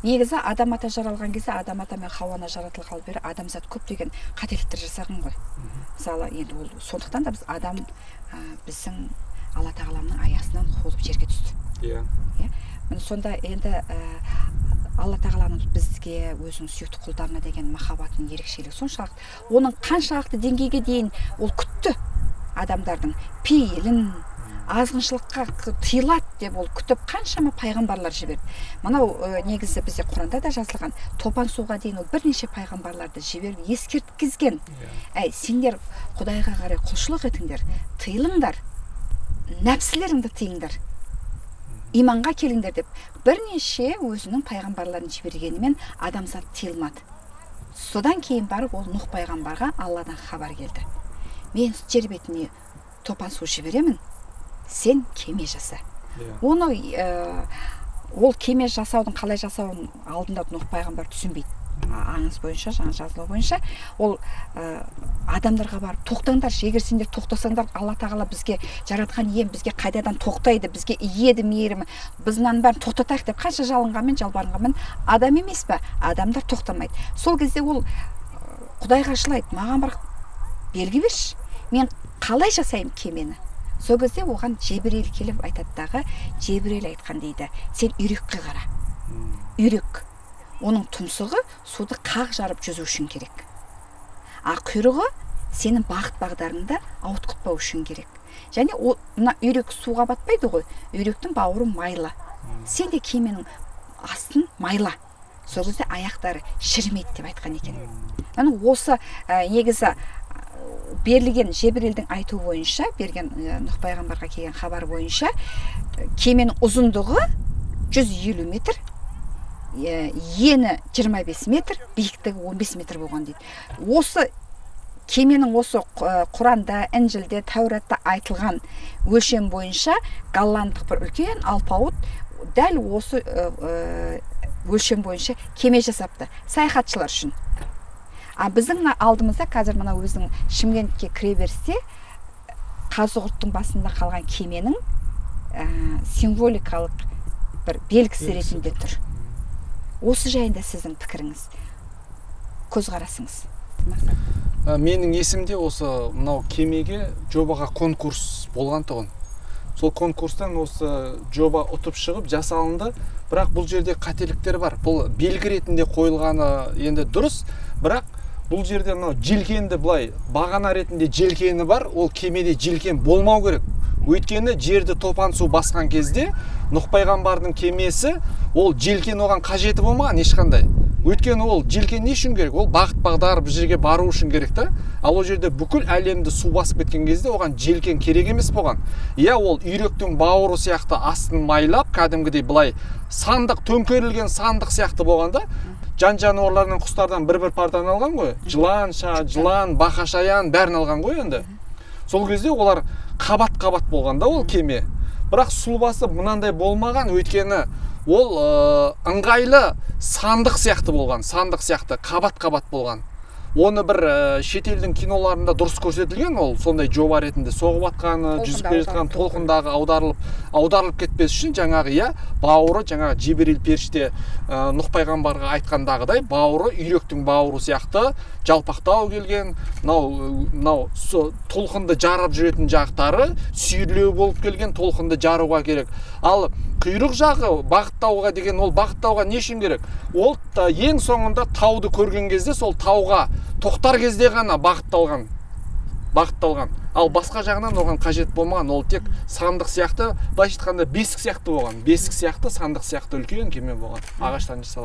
негізі адам ата жаралған кезде адам ата мен Хауа жаратылғалы бері адамзат көптеген қателіктер жасаған ғой. Мысалы, енді ол сондықтан да біз адам біздің Алла тағаламның аясынан қуылып жерге түсті. Иә. Сонда енді Алла тағаланың бізге өзінің сүйікті құлдарына деген махаббатының ерекшелігі соншалықты, оның қаншалықты деңгейге дейін ол күтті адамдардың пейілін, азғыншылыққа тыйылады деп ол күтіп қаншама пайғамбарлар жіберді. Мынау негізі бізде Құранда да жазылған, топан суға дейін ол бірнеше пайғамбарларды жіберіп ескерткізген. Сендер Құдайға қарай құлшылық етіңдер, тыйылыңдар, нәпсілеріңді тыйыңдар, иманға келіңдер деп бірнеше өзінің пайғамбарларын жібергенімен адамзат тыйылмады. Содан кейін барып ол Нұх пайғамбарға Алладан хабар келді. Мен жер бетіне топан су жіберемін, сен кеме жаса. Оны ол кеме жасаудың қалай жасауын алдында Нұх пайғамбар түсінбейді. Аңыз бойынша, жаңа жазылу бойынша, ол адамдарға барып тоқтаңдар, егер сендер тоқтасаңдар, Алла тағала бізге жаратқан ием бізге қайдадан тоқтайды, бізге иеді мейірімі, біз мынаның бәрін тоқтатайық деп қанша жалынғанмен, жалбарынғанмен, адам емес пе? Адамдар тоқтамайды. Сол кезде ол Құдайға жылайды, маған бір белгі берші, мен қалай жасаймын кемені? Сол кезде оған Жебірейіл келіп айтады, Жебірейіл айтқан дейді, сен үйрекке қара. Үйрек. Оның тұмсығы суды қақ жарып жүзу үшін керек. Құйрығы сенің бағыт бағдарыңды ауытқытпау үшін керек. Және мына үйрек суға батпайды ғой. Үйректің бауыры майлы. Сен де кеменің астын майла. Сол кезде аяқтары шірімейді деп айтқан екен. Осы негізі берілген Жебірейілдің айтуы бойынша, берген Нұх пайғамбарға келген хабар бойынша, кеменің ұзындығы 150 метр, ені 25 метр, биіктігі 15 метр болған дейді. Осы кеменің осы Құранда, Інжілде, Тәуратта айтылған өлшем бойынша голландық бір үлкен алпауыт дәл осы өлшем бойынша кеме жасапты саяхатшылар үшін. Біздің алдымызда қазір мына өзінің Шымкентке кіре берсе, Қазығұрттың басында қалған кеменің символикалық бір белгісі ретінде тұр. Осы жайында сіздің пікіріңіз, көзқарасыңыз? Менің есімде осы мынау кемеге жобаға конкурс болған тұғын. Сол конкурстан осы жоба ұтып шығып жасалынды, бірақ бұл жерде қателіктер бар. Бұл белгі ретінде қойылғаны енді дұрыс, бірақ бұл жерде мынау желкенді былай бағана ретінде желкені бар, ол кемеде желкен болмау керек. Өйткені жерді топан су басқан кезде Нұх пайғамбардың кемесі, ол желкен оған қажеті болмаған ешқандай. Өйткені ол желкен не үшін керек? Ол бағыт бағдар бір жерге бару үшін керек та. Ал ол жерде бүкіл әлемді су басып кеткен кезде оған желкен керек емес болған. Иә, ол үйректің бауыры сияқты астын майлап, кәдімгідей былай сандық, төңкерілген сандық сияқты болғанда, жан-жануарлардан, құстардан бір-бір пардан алған ғой. Жылан, бақашаян бәрін алған ғой енді. Сол кезде олар қабат-қабат болғанда ол кеме. Бірақ сұлбасы мынандай болмаған, өйткені ол ыңғайлы сандық сияқты болған, сандық сияқты қабат-қабат болған. Оны бір шетелдің киноларында дұрыс көрсетілген, ол сондай жоба ретінде соғып атқаны, жүзіп келе жатқан толқындағы аударылып кетпес үшін жаңағы бауыры, жаңағы Жебірейіл періште Нұх пайғамбарға айтқандағыдай, бауыры үйректің бауыры сияқты жалпақтау келген, мынау толқынды жарып жүретін жақтары сүйірлеу болып келген, толқынды жаруға керек. Ал құйрық жағы бағыттауға деген, ол бағыттауға не үшін керек? Ол ең соңында тауды көрген кезде сол тауға тоқтар кезде ғана бағытталған. Ал басқа жағынан оған қажет болмаған, ол тек сандық сияқты, былайша айтқанда бесік сияқты болған. Бесік сияқты, сандық сияқты үлкен кеме болған. Ағаштан жасалған.